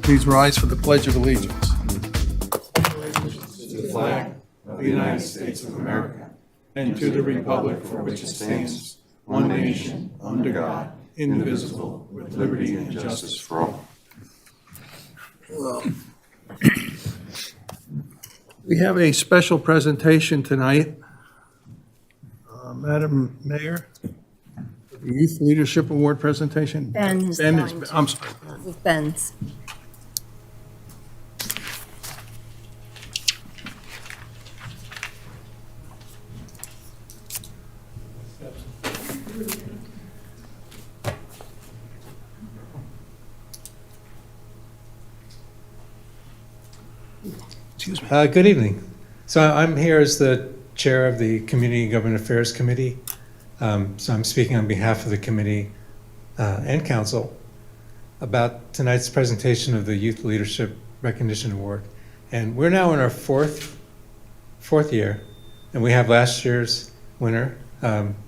Please rise for the Pledge of Allegiance. To the flag of the United States of America and to the republic for which it stands, one nation, under God, indivisible, with liberty and justice for all. We have a special presentation tonight. Madam Mayor, the Youth Leadership Award presentation. Ben is Ben going to. I'm sorry. With Ben's. Excuse me. Good evening. So I'm here as the chair of the Community and Government Affairs Committee. So I'm speaking on behalf of the committee and council about tonight's presentation of the Youth Leadership Recognition Award. And we're now in our fourth year, and we have last year's winner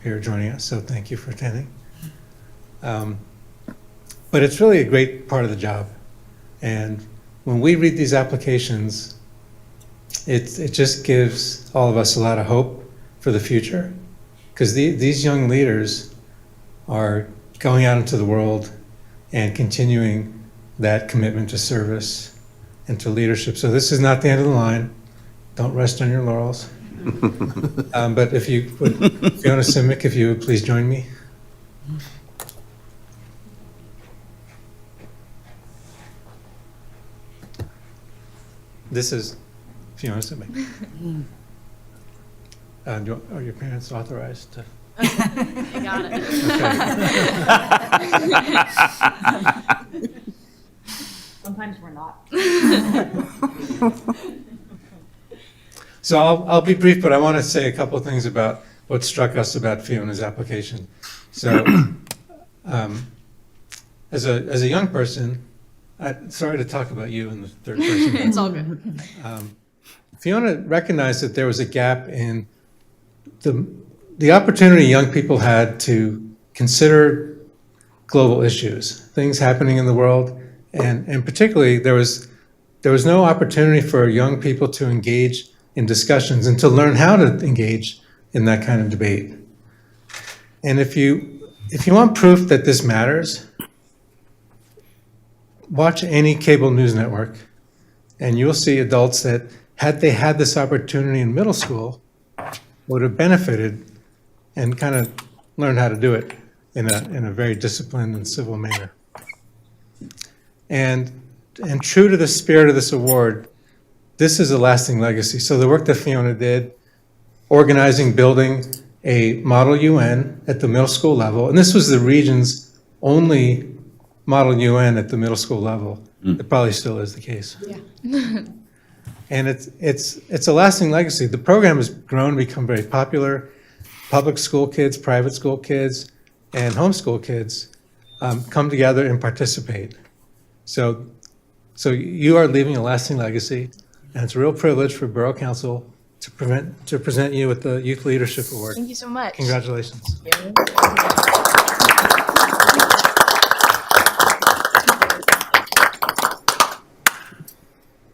here joining us, so thank you for attending. But it's really a great part of the job. And when we read these applications, it just gives all of us a lot of hope for the future, because these young leaders are going out into the world and continuing that commitment to service and to leadership. So this is not the end of the line. Don't rest on your laurels. But if you would, Fiona Simic, if you would please join me. This is Fiona Simic. Are your parents authorized to? I got it. Sometimes we're not. So I'll be brief, but I want to say a couple of things about what struck us about Fiona's application. So as a young person, sorry to talk about you in the third person. It's all good. Fiona recognized that there was a gap in the opportunity young people had to consider global issues, things happening in the world, and particularly there was no opportunity for young people to engage in discussions and to learn how to engage in that kind of debate. And if you want proof that this matters, watch any cable news network, and you'll see adults that, had they had this opportunity in middle school, would have benefited and kind of learned how to do it in a very disciplined and civil manner. And true to the spirit of this award, this is a lasting legacy. So the work that Fiona did, organizing, building a model UN at the middle school level, and this was the region's only model UN at the middle school level. It probably still is the case. Yeah. And it's a lasting legacy. The program has grown, become very popular. Public school kids, private school kids, and homeschool kids come together and participate. So you are leaving a lasting legacy, and it's a real privilege for Borough Council to present you with the Youth Leadership Award. Thank you so much. Congratulations.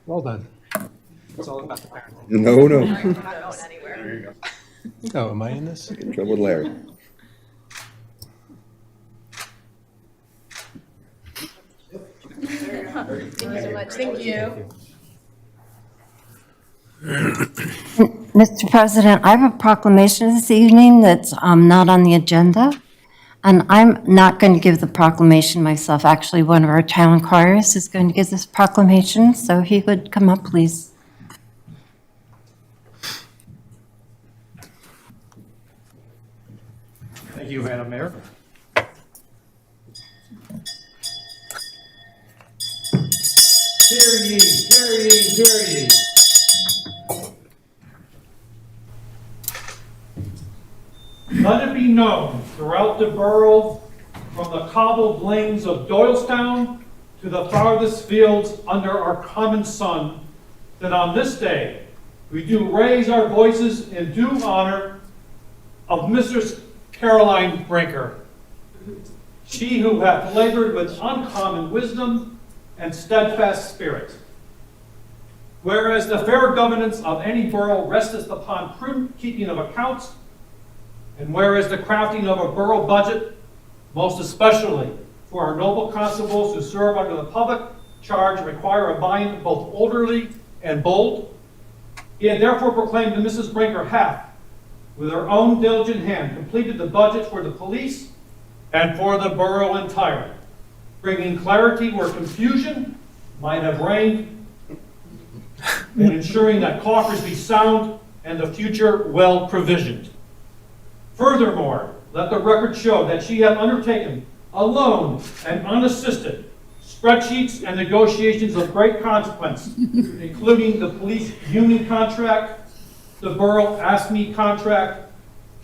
Well done. It's all about the parent. No. We're not going anywhere. Oh, am I in this? In trouble with Larry. Thank you so much. Thank you. Mr. President, I have a proclamation this evening that's not on the agenda, and I'm not going to give the proclamation myself. Actually, one of our town criers is going to give this proclamation, so if he would come up, please. Thank you, Madam Mayor. Hear ye, hear ye, hear ye. Let it be known throughout the borough, from the cobbled lanes of Doylestown to the farthest fields under our common sun, that on this day we do raise our voices in due honor of Mistress Caroline Brinker. She who hath labored with uncommon wisdom and steadfast spirit. Whereas the fair governance of any borough resteth upon prudent keeping of accounts, and whereas the crafting of a borough budget, most especially for our noble constables who serve under the public charge, require a mind both orderly and bold, he had therefore proclaimed that Mrs. Brinker hath, with her own diligent hand, completed the budget for the police and for the borough entire, bringing clarity where confusion might have reigned, and ensuring that coffers be sound and the future well provisioned. Furthermore, let the record show that she hath undertaken, alone and unassisted, spreadsheets and negotiations of great consequence, including the police union contract, the borough ASME contract,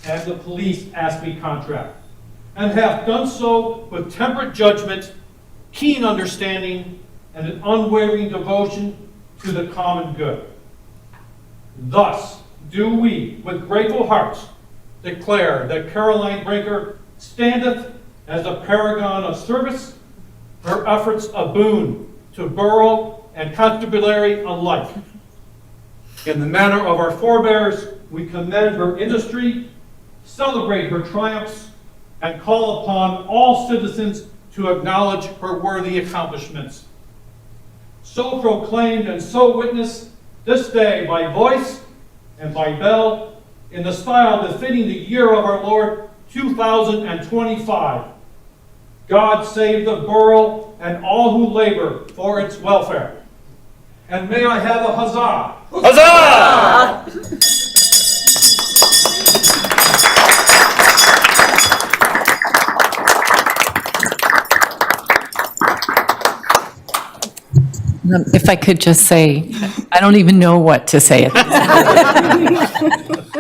and the police ASME contract, and hath done so with temperate judgment, keen understanding, and an unwavering devotion to the common good. Thus do we, with grateful hearts, declare that Caroline Brinker standeth as a paragon of service, her efforts a boon to borough and constabulary alike. In the manner of our forebears, we commend her industry, celebrate her triumphs, and call upon all citizens to acknowledge her worthy accomplishments. So proclaimed and so witnessed this day by voice and by bell, in the style befitting the year of our Lord 2025. God save the borough and all who labor for its welfare. And may I have a huzzah? Huzzah! If I could just say, I don't even know what to say at this point.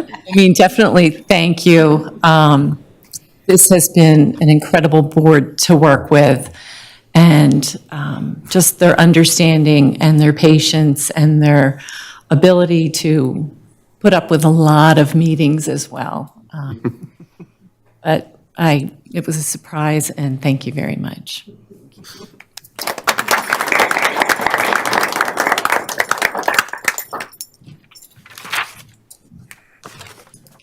I mean, definitely thank you. This has been an incredible board to work with, and just their understanding and their patience and their ability to put up with a lot of meetings as well. But it was a surprise, and thank you very much.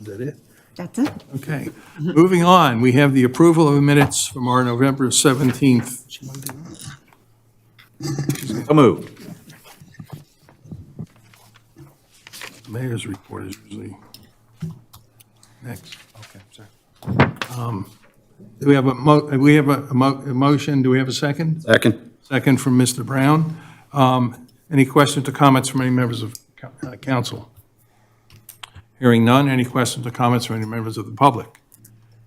Is that it? That's it. Okay. Moving on, we have the approval of minutes from our November 17th. So moved. Mayor's report is usually next. Okay, sorry. Do we have a motion? Do we have a second? Second. Second from Mr. Brown. Any questions or comments from any members of council? Hearing none, any questions or comments from any members of the public?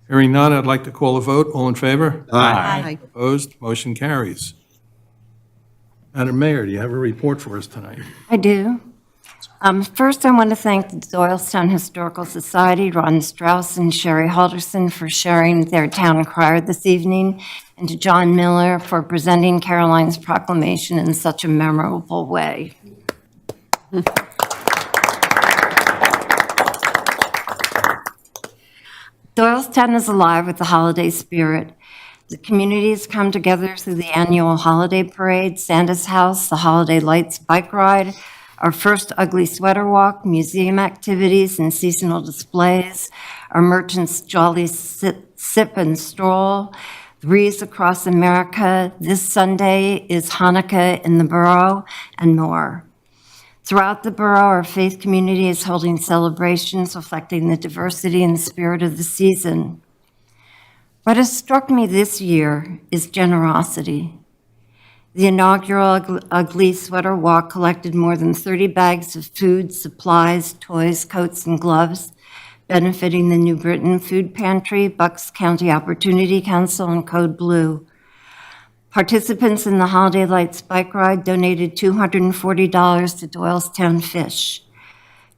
Hearing none, I'd like to call a vote. All in favor? Aye. Opposed? Motion carries. Madam Mayor, do you have a report for us tonight? I do. First, I want to thank the Doylestown Historical Society, Ron Strauss and Sherry Halderson for sharing their town crier this evening, and to John Miller for presenting Caroline's proclamation in such a memorable way. Doylestown is alive with the holiday spirit. The communities come together through the annual holiday parade, Santa's House, the Holiday Lights bike ride, our first Ugly Sweater Walk, museum activities and seasonal displays, our merchants' jolly sip and stroll, Wreaths Across America. This Sunday is Hanukkah in the borough, and more. Throughout the borough, our faith community is holding celebrations reflecting the diversity and spirit of the season. What has struck me this year is generosity. The inaugural Ugly Sweater Walk collected more than 30 bags of food, supplies, toys, coats, and gloves, benefiting the New Britain Food Pantry, Bucks County Opportunity Council, and Code Blue. Participants in the Holiday Lights bike ride donated $240 to Doylestown Fish.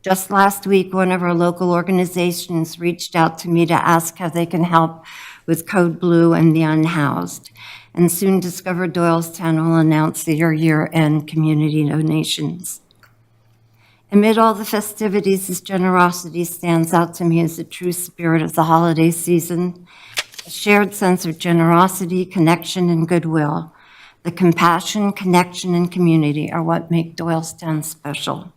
Just last week, one of our local organizations reached out to me to ask how they can help with Code Blue and the unhoused, and soon discovered Doylestown will announce their year-end community donations. Amid all the festivities, this generosity stands out to me as the true spirit of the holiday season, a shared sense of generosity, connection, and goodwill. The compassion, connection, and community are what make Doylestown special.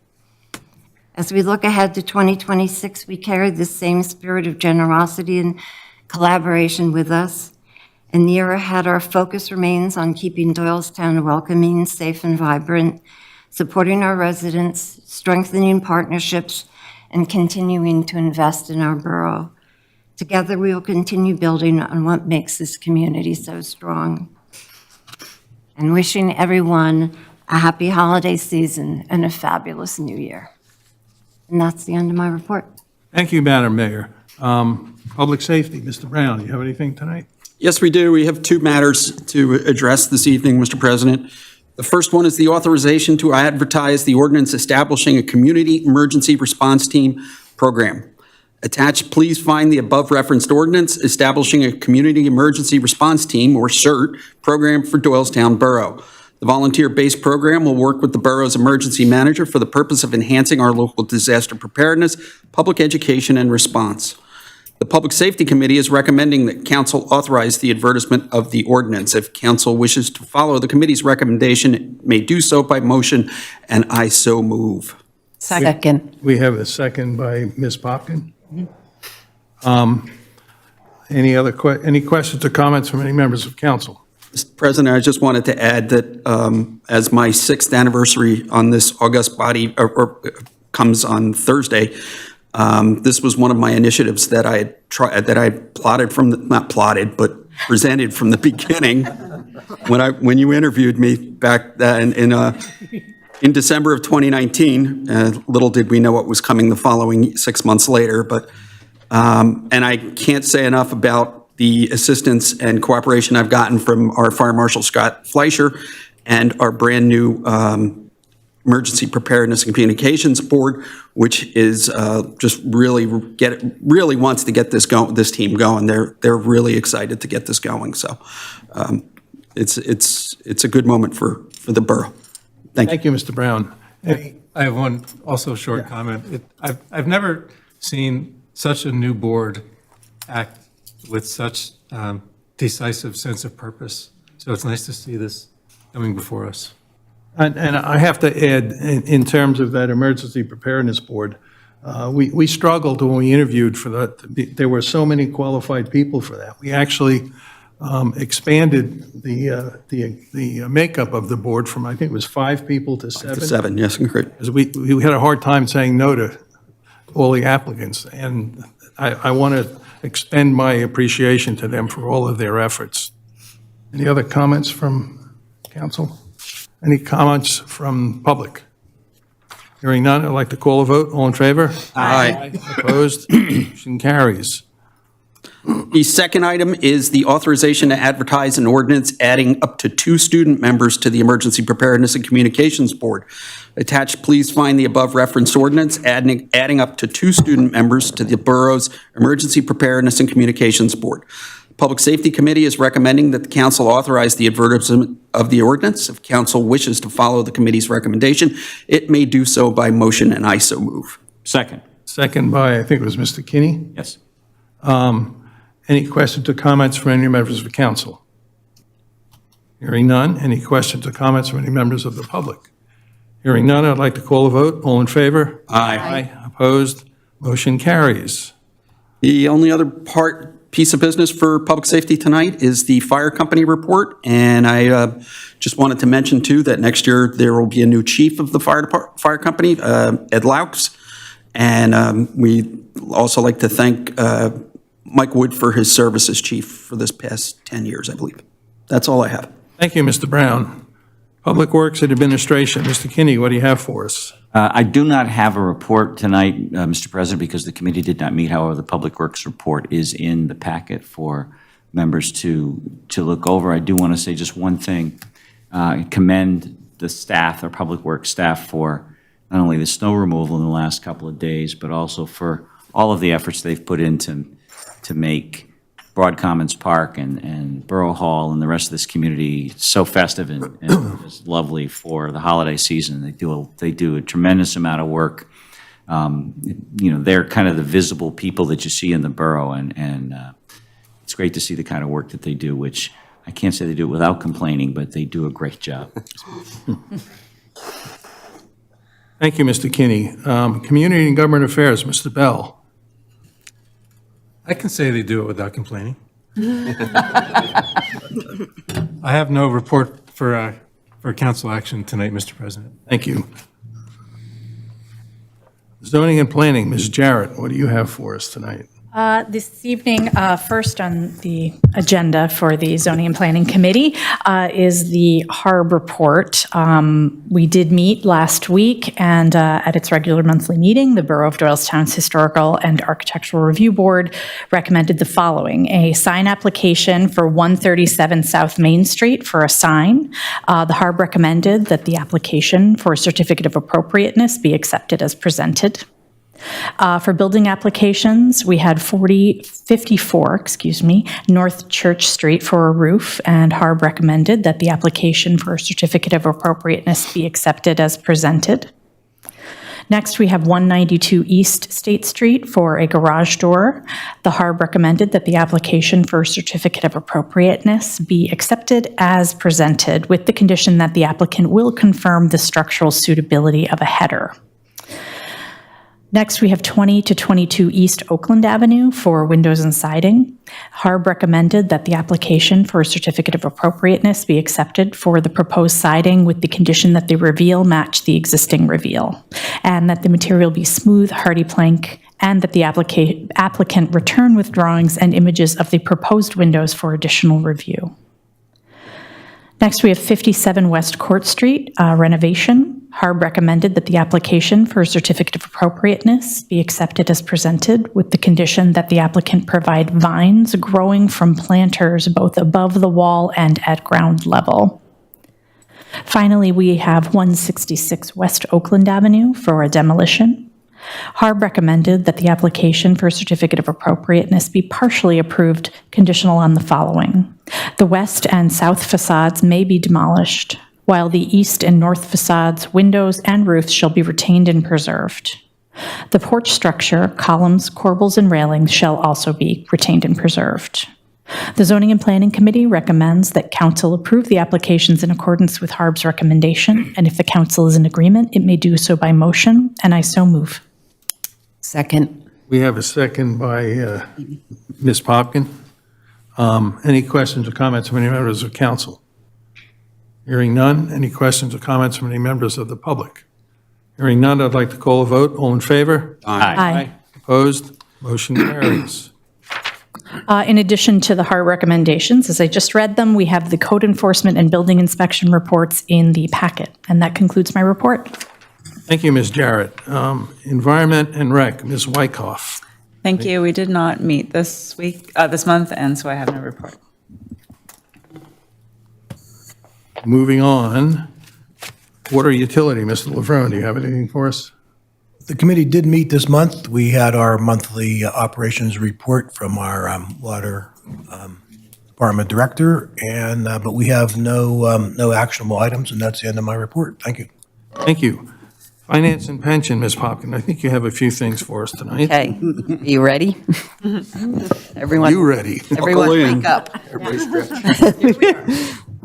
As we look ahead to 2026, we carry the same spirit of generosity and collaboration with us. In the year ahead, our focus remains on keeping Doylestown welcoming, safe, and vibrant, supporting our residents, strengthening partnerships, and continuing to invest in our borough. Together, we will continue building on what makes this community so strong. And wishing everyone a happy holiday season and a fabulous new year. And that's the end of my report. Thank you, Madam Mayor. Public safety, Mr. Brown, you have anything tonight? Yes, we do. We have two matters to address this evening, Mr. President. The first one is the authorization to advertise the ordinance establishing a community emergency response team program. Attached, please find the above referenced ordinance establishing a community emergency response team, or CERT, program for Doylestown Borough. The volunteer-based program will work with the borough's emergency manager for the purpose of enhancing our local disaster preparedness, public education, and response. The Public Safety Committee is recommending that council authorize the advertisement of the ordinance. If council wishes to follow the committee's recommendation, it may do so by motion, and I so move. Second. We have a second by Ms. Popkin. Any questions or comments from any members of council? Mr. President, I just wanted to add that as my 6th anniversary on this august body comes on Thursday, this was one of my initiatives that I had plotted from not plotted, but presented from the beginning when you interviewed me back then in December of 2019. Little did we know what was coming the following 6 months later, but and I can't say enough about the assistance and cooperation I've gotten from our Fire Marshal Scott Fleischer and our brand new Emergency Preparedness and Communications Board, which is just really wants to get this team going. They're really excited to get this going. So it's a good moment for the borough. Thank you, Mr. Brown. I have one also short comment. I've never seen such a new board act with such decisive sense of purpose. So it's nice to see this coming before us. And I have to add, in terms of that Emergency Preparedness Board, we struggled when we interviewed for that. There were so many qualified people for that. We actually expanded the makeup of the board from, I think it was 5 people to 7. To 7, yes, great. Because we had a hard time saying no to all the applicants. And I want to extend my appreciation to them for all of their efforts. Any other comments from council? Any comments from public? Hearing none, I'd like to call a vote. All in favor? Aye. Opposed? Motion carries. The second item is the authorization to advertise an ordinance adding up to 2 student members to the Emergency Preparedness and Communications Board. Attached, please find the above referenced ordinance adding up to 2 student members to the borough's Emergency Preparedness and Communications Board. The Public Safety Committee is recommending that the council authorize the advertisement of the ordinance. If council wishes to follow the committee's recommendation, it may do so by motion, and I so move. Second. Second by, I think it was Mr. Kinney. Yes. Any questions or comments from any members of the council? Hearing none. Any questions or comments from any members of the public? Hearing none, I'd like to call a vote. All in favor? Aye. Opposed? Motion carries. The only other piece of business for public safety tonight is the fire company report, and I just wanted to mention, too, that next year there will be a new chief of the fire company, Ed Laux, and we also like to thank Mike Wood for his service as chief for this past 10 years, I believe. That's all I have. Thank you, Mr. Brown. Public Works and Administration, Mr. Kinney, what do you have for us? I do not have a report tonight, Mr. President, because the committee did not meet. However, the Public Works report is in the packet for members to look over. I do want to say just one thing. Commend the staff, our Public Works staff, for not only the snow removal in the last couple of days, but also for all of the efforts they've put into to make Broad Commons Park and Borough Hall and the rest of this community so festive and just lovely for the holiday season. They do a tremendous amount of work. They're kind of the visible people that you see in the borough, and it's great to see the kind of work that they do, which I can't say they do it without complaining, but they do a great job. Thank you, Mr. Kinney. Community and Government Affairs, Mr. Bell. I can say they do it without complaining. I have no report for council action tonight, Mr. President. Thank you. Zoning and Planning, Ms. Jarrett, what do you have for us tonight? This evening, first on the agenda for the Zoning and Planning Committee is the HARB report. We did meet last week, and at its regular monthly meeting, the Borough of Doylestown's Historical and Architectural Review Board recommended the following: a sign application for 137 South Main Street for a sign. The HARB recommended that the application for a certificate of appropriateness be accepted as presented. For building applications, we had 54 North Church Street for a roof, and HARB recommended that the application for a certificate of appropriateness be accepted as presented. Next, we have 192 East State Street for a garage door. The HARB recommended that the application for a certificate of appropriateness be accepted as presented, with the condition that the applicant will confirm the structural suitability of a header. Next, we have 20 to 22 East Oakland Avenue for windows and siding. HARB recommended that the application for a certificate of appropriateness be accepted for the proposed siding, with the condition that the reveal match the existing reveal, and that the material be smooth, hardy plank, and that the applicant return with drawings and images of the proposed windows for additional review. Next, we have 57 West Court Street, renovation. HARB recommended that the application for a certificate of appropriateness be accepted as presented, with the condition that the applicant provide vines growing from planters both above the wall and at ground level. Finally, we have 166 West Oakland Avenue for a demolition. HARB recommended that the application for a certificate of appropriateness be partially approved, conditional on the following: the west and south facades may be demolished, while the east and north facades, windows, and roofs shall be retained and preserved. The porch structure, columns, corbels, and railings shall also be retained and preserved. The Zoning and Planning Committee recommends that council approve the applications in accordance with HARB's recommendation, and if the council is in agreement, it may do so by motion, and I so move. Second. We have a second by Ms. Popkin. Any questions or comments from any members of council? Hearing none. Any questions or comments from any members of the public? Hearing none, I'd like to call a vote. All in favor? Aye. Opposed? Motion carries. In addition to the HARB recommendations, as I just read them, we have the code enforcement and building inspection reports in the packet, and that concludes my report. Thank you, Ms. Jarrett. Environment and Rec, Ms. Wyckoff. Thank you. We did not meet this month, and so I have no report. Moving on, water utility, Mr. Lavrone, do you have anything for us? The committee did meet this month. We had our monthly operations report from our water department director, and but we have no actionable items, and that's the end of my report. Thank you. Thank you. Finance and pension, Ms. Popkin, I think you have a few things for us tonight. Okay, are you ready? Everyone, You ready? everyone wake up.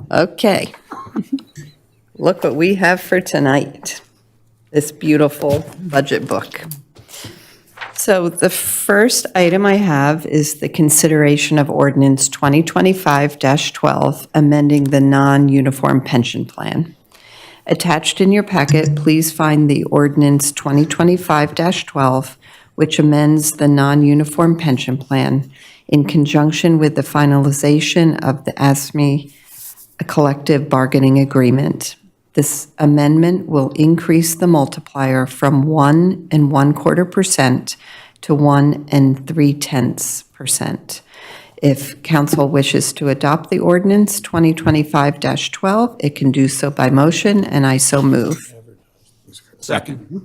Okay. Look what we have for tonight, this beautiful budget book. So the first item I have is the consideration of ordinance 2025-12, amending the non-uniform pension plan. Attached in your packet, please find the ordinance 2025-12, which amends the non-uniform pension plan in conjunction with the finalization of the ASME collective bargaining agreement. This amendment will increase the multiplier from 1 1/4% to 1 3/10%. If council wishes to adopt the ordinance 2025-12, it can do so by motion, and I so move. Second.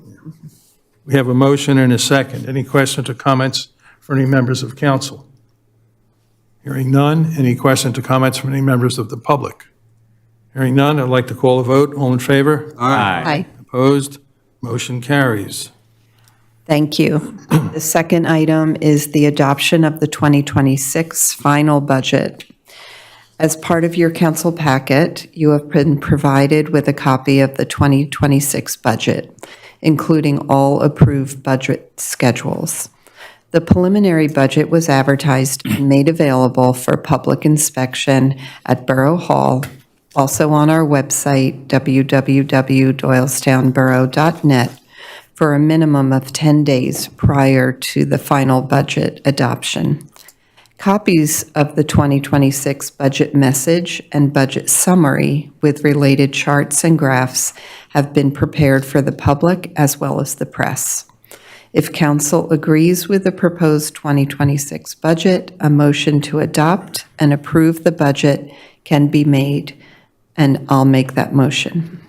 We have a motion and a second. Any questions or comments for any members of council? Hearing none. Any questions or comments from any members of the public? Hearing none, I'd like to call a vote. All in favor? Aye. Opposed? Motion carries. Thank you. The second item is the adoption of the 2026 final budget. As part of your council packet, you have been provided with a copy of the 2026 budget, including all approved budget schedules. The preliminary budget was advertised and made available for public inspection at Borough Hall, also on our website, www.doylestownborough.net, for a minimum of 10 days prior to the final budget adoption. Copies of the 2026 budget message and budget summary with related charts and graphs have been prepared for the public as well as the press. If council agrees with the proposed 2026 budget, a motion to adopt and approve the budget can be made, and I'll make that motion.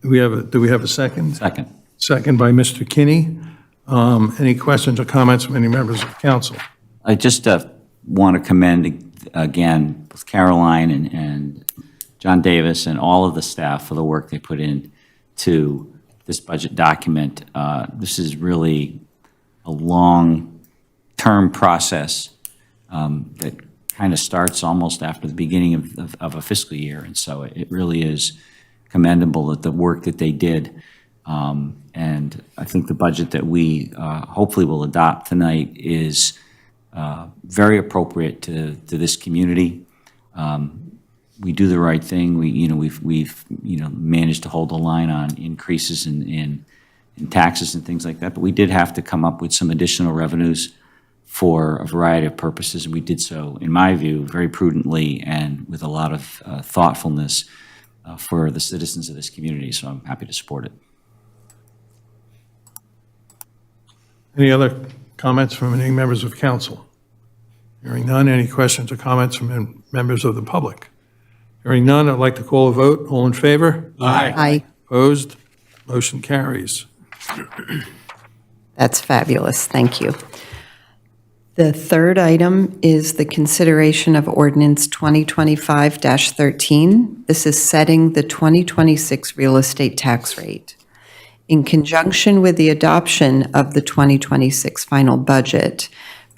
Do we have a second? Second. Second by Mr. Kinney. Any questions or comments from any members of council? I just want to commend again both Caroline and John Davis and all of the staff for the work they put in to this budget document. This is really a long-term process that kind of starts almost after the beginning of a fiscal year. And so it really is commendable that the work that they did. And I think the budget that we hopefully will adopt tonight is very appropriate to this community. We do the right thing. We've managed to hold the line on increases in taxes and things like that, but we did have to come up with some additional revenues for a variety of purposes, and we did so, in my view, very prudently and with a lot of thoughtfulness for the citizens of this community, so I'm happy to support it. Any other comments from any members of council? Hearing none, any questions or comments from members of the public? Hearing none, I'd like to call a vote. All in favor? Aye. Opposed? Motion carries. That's fabulous. Thank you. The third item is the consideration of ordinance 2025-13. This is setting the 2026 real estate tax rate. In conjunction with the adoption of the 2026 final budget,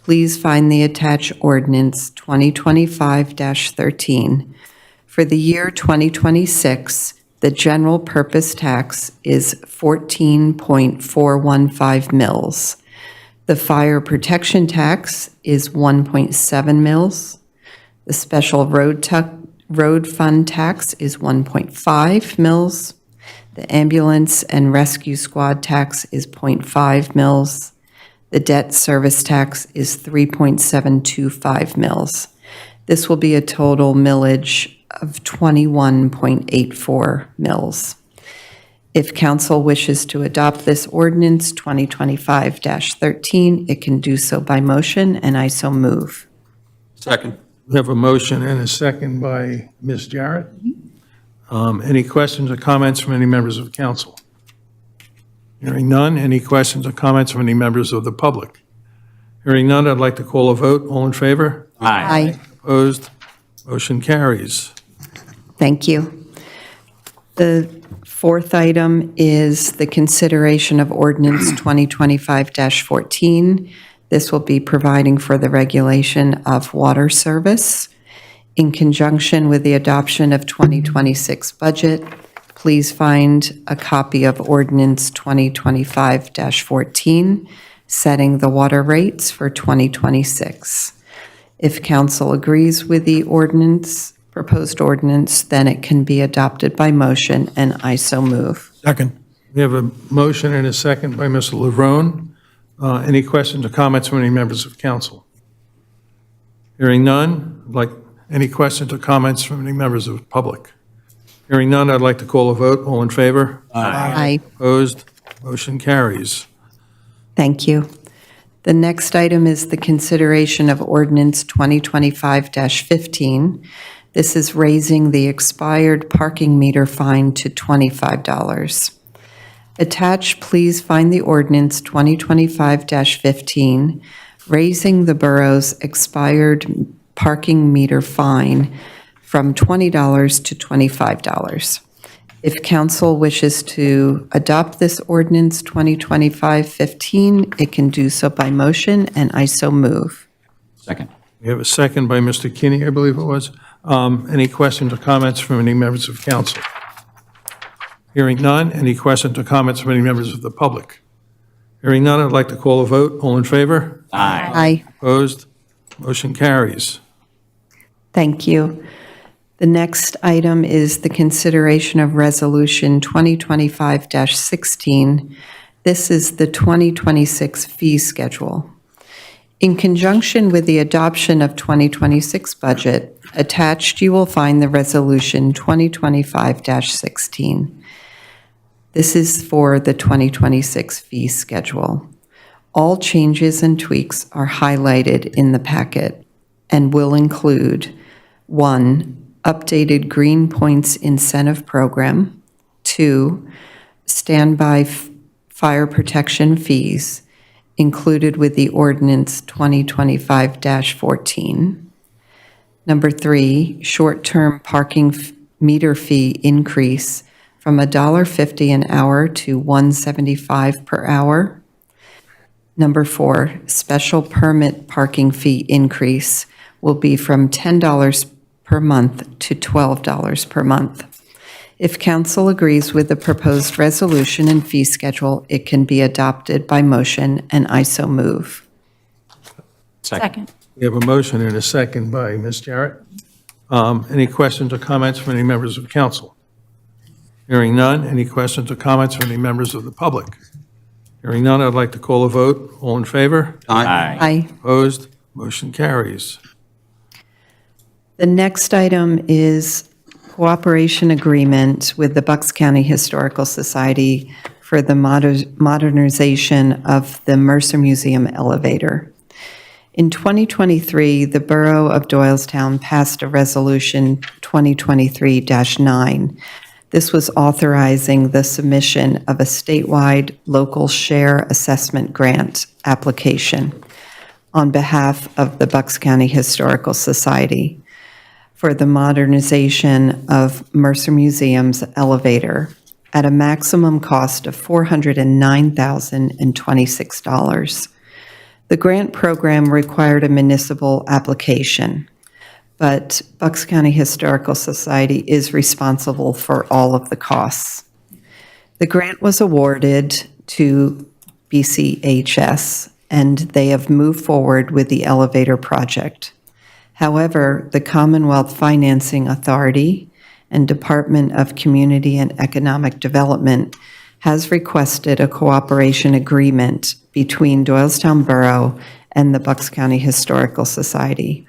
please find the attached ordinance 2025-13. For the year 2026, the general purpose tax is 14.415 mils. The fire protection tax is 1.7 mils. The special road fund tax is 1.5 mils. The ambulance and rescue squad tax is 0.5 mils. The debt service tax is 3.725 mils. This will be a total millage of 21.84 mils. If council wishes to adopt this ordinance 2025-13, it can do so by motion, and I so move. Second. We have a motion and a second by Ms. Jarrett. Any questions or comments from any members of council? Hearing none, any questions or comments from any members of the public? Hearing none, I'd like to call a vote. All in favor? Aye. Opposed? Motion carries. Thank you. The fourth item is the consideration of ordinance 2025-14. This will be providing for the regulation of water service. In conjunction with the adoption of 2026 budget, please find a copy of ordinance 2025-14, setting the water rates for 2026. If council agrees with the proposed ordinance, then it can be adopted by motion, and I so move. Second. We have a motion and a second by Mr. Lavrone. Any questions or comments from any members of council? Hearing none, any questions or comments from any members of the public? Hearing none, I'd like to call a vote. All in favor? Aye. Opposed? Motion carries. Thank you. The next item is the consideration of ordinance 2025-15. This is raising the expired parking meter fine to $25. Attached, please find the ordinance 2025-15, raising the borough's expired parking meter fine from $20 to $25. If council wishes to adopt this ordinance 2025-15, it can do so by motion, and I so move. Second. We have a second by Mr. Kinney, I believe it was. Any questions or comments from any members of council? Hearing none. Any questions or comments from any members of the public? Hearing none, I'd like to call a vote. All in favor? Aye. Opposed? Motion carries. Thank you. The next item is the consideration of Resolution 2025-16. This is the 2026 fee schedule. In conjunction with the adoption of 2026 budget, attached you will find the Resolution 2025-16. This is for the 2026 fee schedule. All changes and tweaks are highlighted in the packet and will include 1, updated Green Points Incentive Program, 2, standby fire protection fees included with the ordinance 2025-14. Number 3, short-term parking meter fee increase from $1.50 an hour to $1.75 per hour. Number 4, special permit parking fee increase will be from $10 per month to $12 per month. If council agrees with the proposed resolution and fee schedule, it can be adopted by motion, and I so move. Second. We have a motion and a second by Ms. Jarrett. Any questions or comments from any members of council? Hearing none. Any questions or comments from any members of the public? Hearing none, I'd like to call a vote. All in favor? Aye. Opposed? Motion carries. The next item is cooperation agreement with the Bucks County Historical Society for the modernization of the Mercer Museum elevator. In 2023, the Borough of Doylestown passed a resolution 2023-9. This was authorizing the submission of a statewide local share assessment grant application on behalf of the Bucks County Historical Society for the modernization of Mercer Museum's elevator at a maximum cost of $409,026. The grant program required a municipal application, but Bucks County Historical Society is responsible for all of the costs. The grant was awarded to BCHS, and they have moved forward with the elevator project. However, the Commonwealth Financing Authority and Department of Community and Economic Development has requested a cooperation agreement between Doylestown Borough and the Bucks County Historical Society.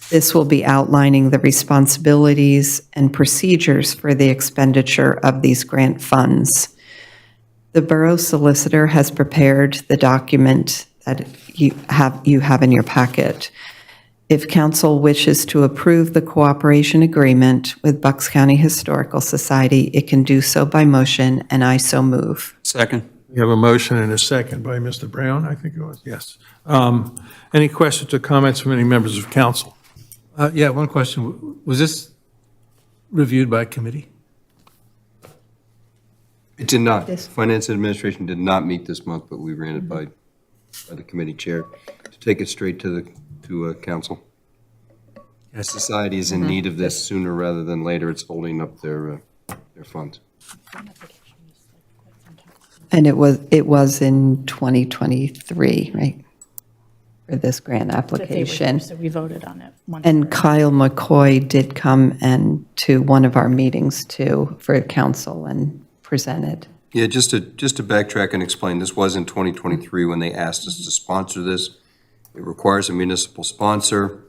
This will be outlining the responsibilities and procedures for the expenditure of these grant funds. The borough solicitor has prepared the document that you have in your packet. If council wishes to approve the cooperation agreement with Bucks County Historical Society, it can do so by motion, and I so move. Second. We have a motion and a second by Mr. Brown, I think it was, yes. Any questions or comments from any members of council? Yeah, one question. Was this reviewed by committee? It did not. This- Finance and Administration did not meet this month, but we ran it by the committee chair to take it straight to council. The society is in need of this sooner rather than later. It's holding up their funds. And it was in 2023, right? For this grant application. So we voted on it. And Kyle McCoy did come to one of our meetings too for council and presented. Yeah, just to backtrack and explain, this was in 2023 when they asked us to sponsor this. It requires a municipal sponsor.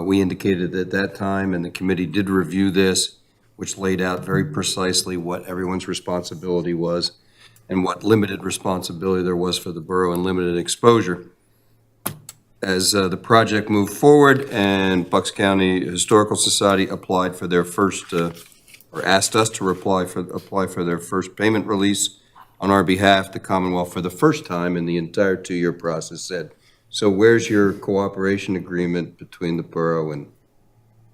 We indicated at that time, and the committee did review this, which laid out very precisely what everyone's responsibility was and what limited responsibility there was for the borough and limited exposure. As the project moved forward and Bucks County Historical Society applied for their first, or asked us to apply for their first payment release on our behalf, the Commonwealth, for the first time in the entire 2-year process, said, "So where's your cooperation agreement between the borough?" And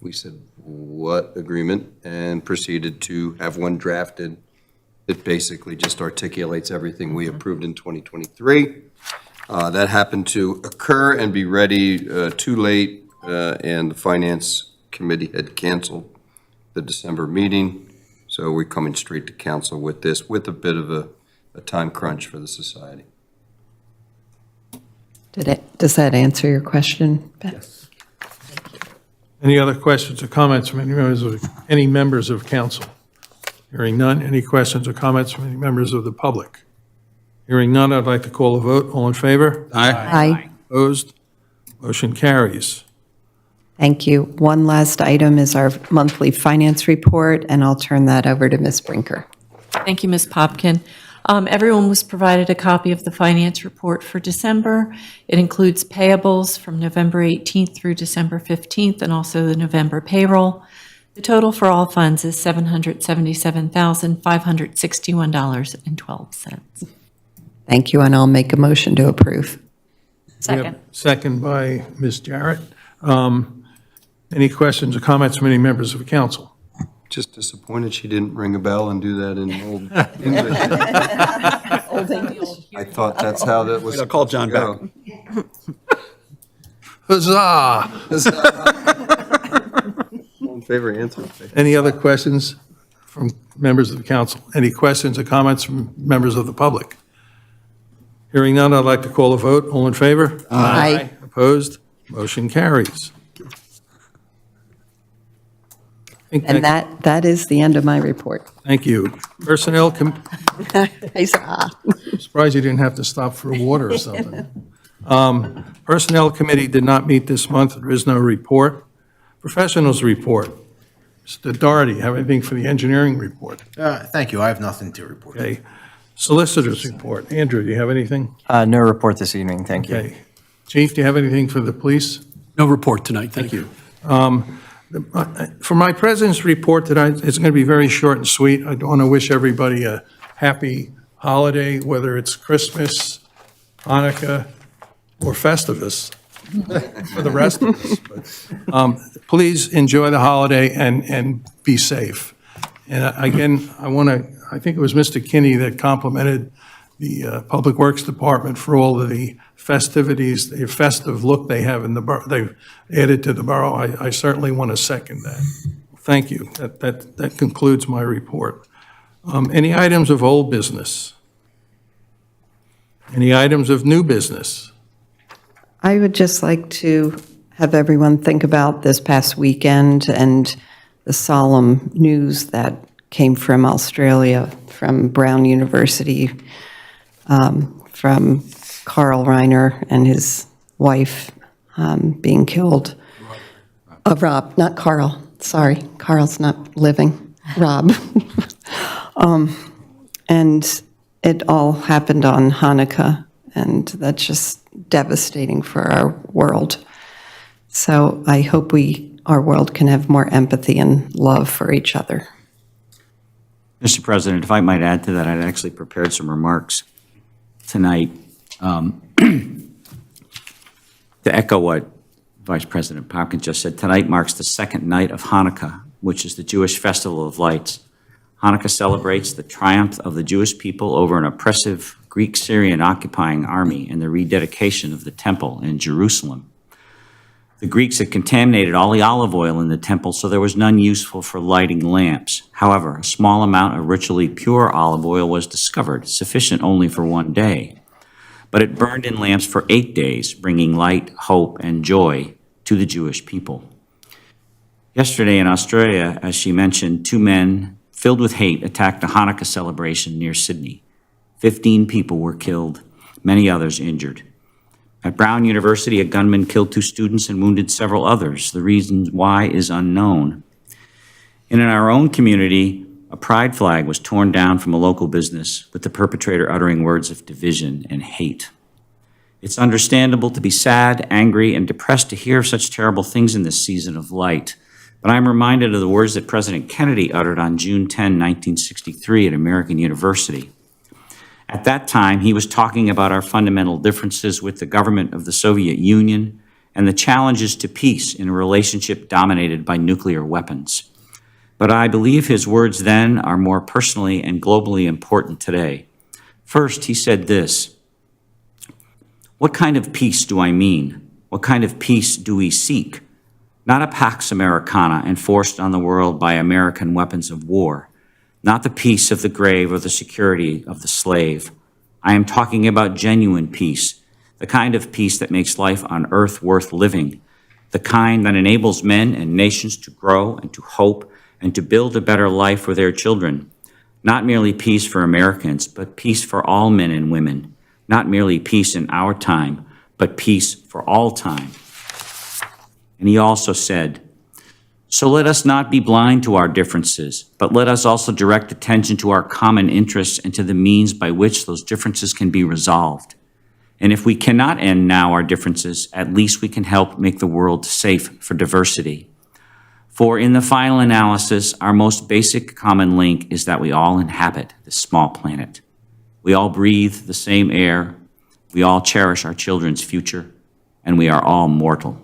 we said, "What agreement?" And proceeded to have one drafted that basically just articulates everything we approved in 2023. That happened to occur and be ready too late and the Finance Committee had canceled the December meeting, so we're coming straight to council with this, with a bit of a time crunch for the society. Does that answer your question, Beth? Yes. Any other questions or comments from any members of council? Hearing none, any questions or comments from any members of the public? Hearing none, I'd like to call a vote. All in favor? Aye. Opposed? Motion carries. Thank you. One last item is our monthly finance report, and I'll turn that over to Ms. Brinker. Thank you, Ms. Popkin. Everyone was provided a copy of the finance report for December. It includes payables from November 18th through December 15th, and also the November payroll. The total for all funds is $777,561.12. Thank you, and I'll make a motion to approve. Second. Second by Ms. Jarrett. Any questions or comments from any members of the council? Just disappointed she didn't ring a bell and do that in old English. I thought that's how that was. I'll call John back. Huzzah! All in favor, answer. Any other questions from members of the council? Any questions or comments from members of the public? Hearing none, I'd like to call a vote. All in favor? Aye. Opposed? Motion carries. And that is the end of my report. Thank you. Personnel, I said, ah. I'm surprised you didn't have to stop for water or something. Personnel Committee did not meet this month. There is no report. Professionals report. Mr. Doherty, have anything for the engineering report? Thank you. I have nothing to report. Okay. Solicitors report. Andrew, do you have anything? No report this evening, thank you. Okay. Chief, do you have anything for the police? No report tonight, thank you. For my president's report tonight, it's going to be very short and sweet. I want to wish everybody a happy holiday, whether it's Christmas, Hanukkah, or Festivus for the rest of us. But, please enjoy the holiday and be safe. And again, I think it was Mr. Kinney that complimented the Public Works Department for all of the festivities, the festive look they have in the borough, they've added to the borough. I certainly want to second that. Thank you. That concludes my report. Any items of old business? Any items of new business? I would just like to have everyone think about this past weekend and the solemn news that came from Australia, from Brown University, from Carl Reiner and his wife being killed. Rob, not Carl. Sorry, Carl's not living. Rob. And it all happened on Hanukkah, and that's just devastating for our world. So I hope our world can have more empathy and love for each other. Mr. President, if I might add to that, I'd actually prepared some remarks tonight to echo what Vice President Popkins just said. Tonight marks the second night of Hanukkah, which is the Jewish festival of lights. Hanukkah celebrates the triumph of the Jewish people over an oppressive Greek-Syrian occupying army and the rededication of the temple in Jerusalem. The Greeks had contaminated all the olive oil in the temple, so there was none useful for lighting lamps. However, a small amount of ritually pure olive oil was discovered, sufficient only for one day. But it burned in lamps for 8 days, bringing light, hope, and joy to the Jewish people. Yesterday in Australia, as she mentioned, 2 men filled with hate attacked a Hanukkah celebration near Sydney. 15 people were killed, many others injured. At Brown University, a gunman killed 2 students and wounded several others. The reason why is unknown. And in our own community, a pride flag was torn down from a local business, with the perpetrator uttering words of division and hate. It's understandable to be sad, angry, and depressed to hear of such terrible things in this season of light. But I'm reminded of the words that President Kennedy uttered on June 10, 1963 at American University. At that time, he was talking about our fundamental differences with the government of the Soviet Union and the challenges to peace in a relationship dominated by nuclear weapons. But I believe his words then are more personally and globally important today. First, he said this: "What kind of peace do I mean? What kind of peace do we seek? not a Pax Americana enforced on the world by American weapons of war, not the peace of the grave or the security of the slave. I am talking about genuine peace, the kind of peace that makes life on earth worth living, the kind that enables men and nations to grow and to hope and to build a better life for their children. Not merely peace for Americans, but peace for all men and women. Not merely peace in our time, but peace for all time. And he also said, so let us not be blind to our differences, but let us also direct attention to our common interests and to the means by which those differences can be resolved. And if we cannot end now our differences, at least we can help make the world safe for diversity. For in the final analysis, our most basic common link is that we all inhabit this small planet. We all breathe the same air, we all cherish our children's future, and we are all mortal.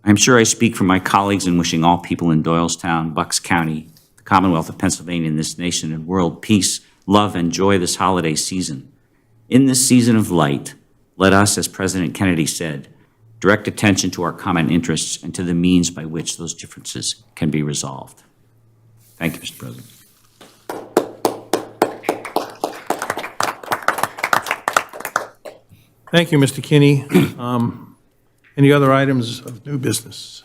I'm sure I speak for my colleagues in wishing all people in Doylestown, Bucks County, the Commonwealth of Pennsylvania, and this nation and world peace, love, and joy this holiday season. In this season of light, let us, as President Kennedy said, direct attention to our common interests and to the means by which those differences can be resolved. Thank you, Mr. President. Thank you, Mr. Kinney. Any other items of new business?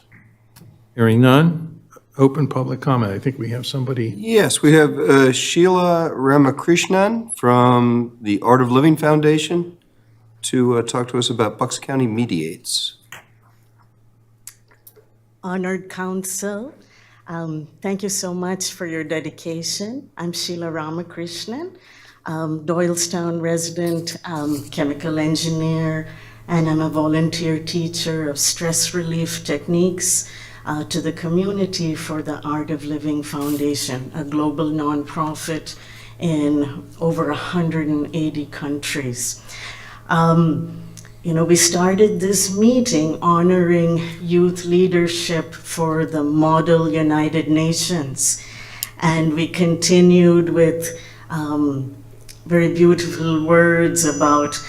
Hearing none, open public comment. I think we have somebody. Yes, we have Sheila Ramakrishnan from the Art of Living Foundation to talk to us about Bucks County Mediates. Honored Council, thank you so much for your dedication. I'm Sheila Ramakrishnan, Doylestown resident, chemical engineer, and I'm a volunteer teacher of stress relief techniques to the community for the Art of Living Foundation, a global nonprofit in over 180 countries. We started this meeting honoring youth leadership for the Model United Nations, and we continued with very beautiful words about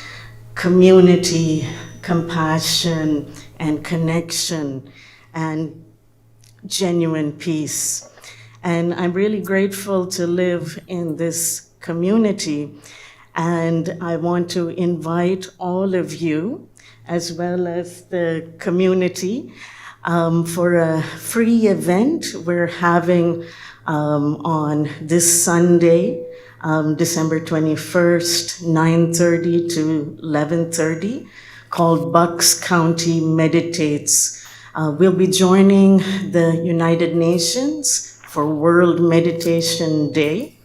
community, compassion, and connection, and genuine peace. And I'm really grateful to live in this community. And I want to invite all of you, as well as the community, for a free event we're having on this Sunday, December 21st, 9:30 to 11:30, called Bucks County Meditates. We'll be joining the United Nations for World Meditation Day.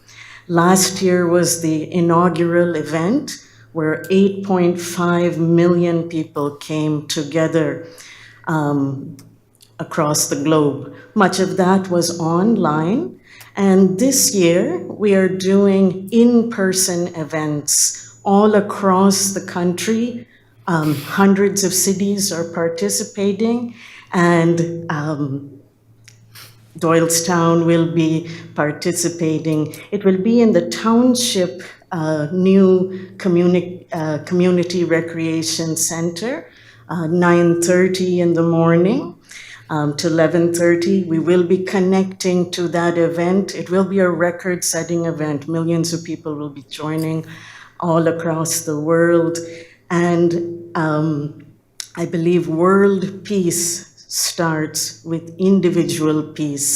Last year was the inaugural event where 8.5 million people came together across the globe. Much of that was online. And this year, we are doing in-person events all across the country. Hundreds of cities are participating, and Doylestown will be participating. It will be in the township new community recreation center, 9:30 in the morning. To 11:30. We will be connecting to that event. It will be a record-setting event. Millions of people will be joining all across the world. And I believe world peace starts with individual peace.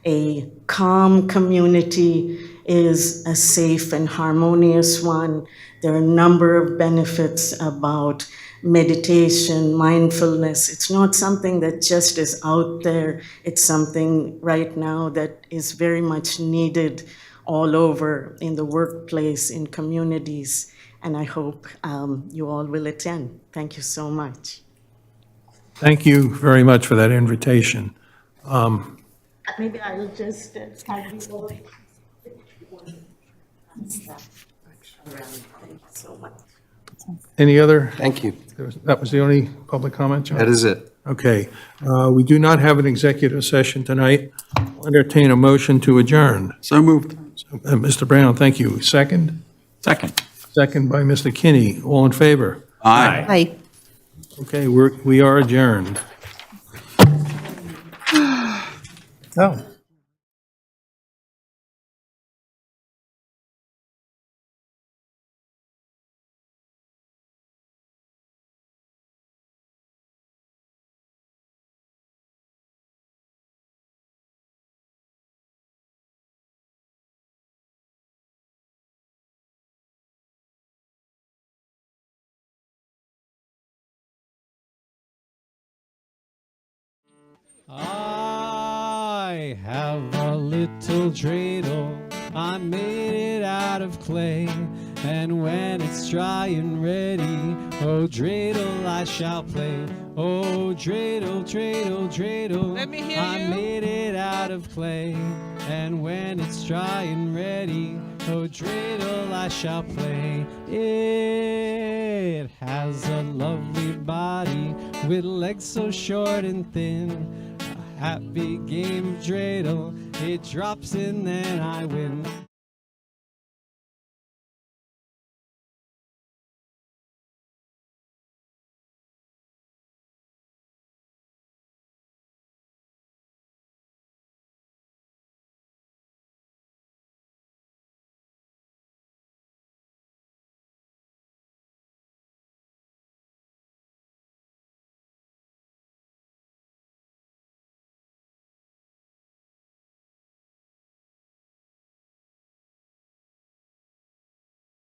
A calm community is a safe and harmonious one. There are a number of benefits about meditation, mindfulness. It's not something that just is out there. It's something right now that is very much needed all over in the workplace, in communities. And I hope you all will attend. Thank you so much. Thank you very much for that invitation. Maybe I'll just Thank you so much. Any other? Thank you. That was the only public comment, John? That is it. Okay. We do not have an executive session tonight. I'll entertain a motion to adjourn. So moved. Mr. Brown, thank you. Second? Second. Second by Mr. Kinney. All in favor? Aye. Hi. Okay, we are adjourned. Oh. I have a little dreidel, I made it out of clay, and when it's dry and ready, oh dreidel I shall play. Oh dreidel, dreidel, dreidel, Let me hear I you. made it out of clay, and when it's dry and ready, oh dreidel I shall play. It has a lovely body with legs so short and thin. Happy game of dreidel, it drops in then I win.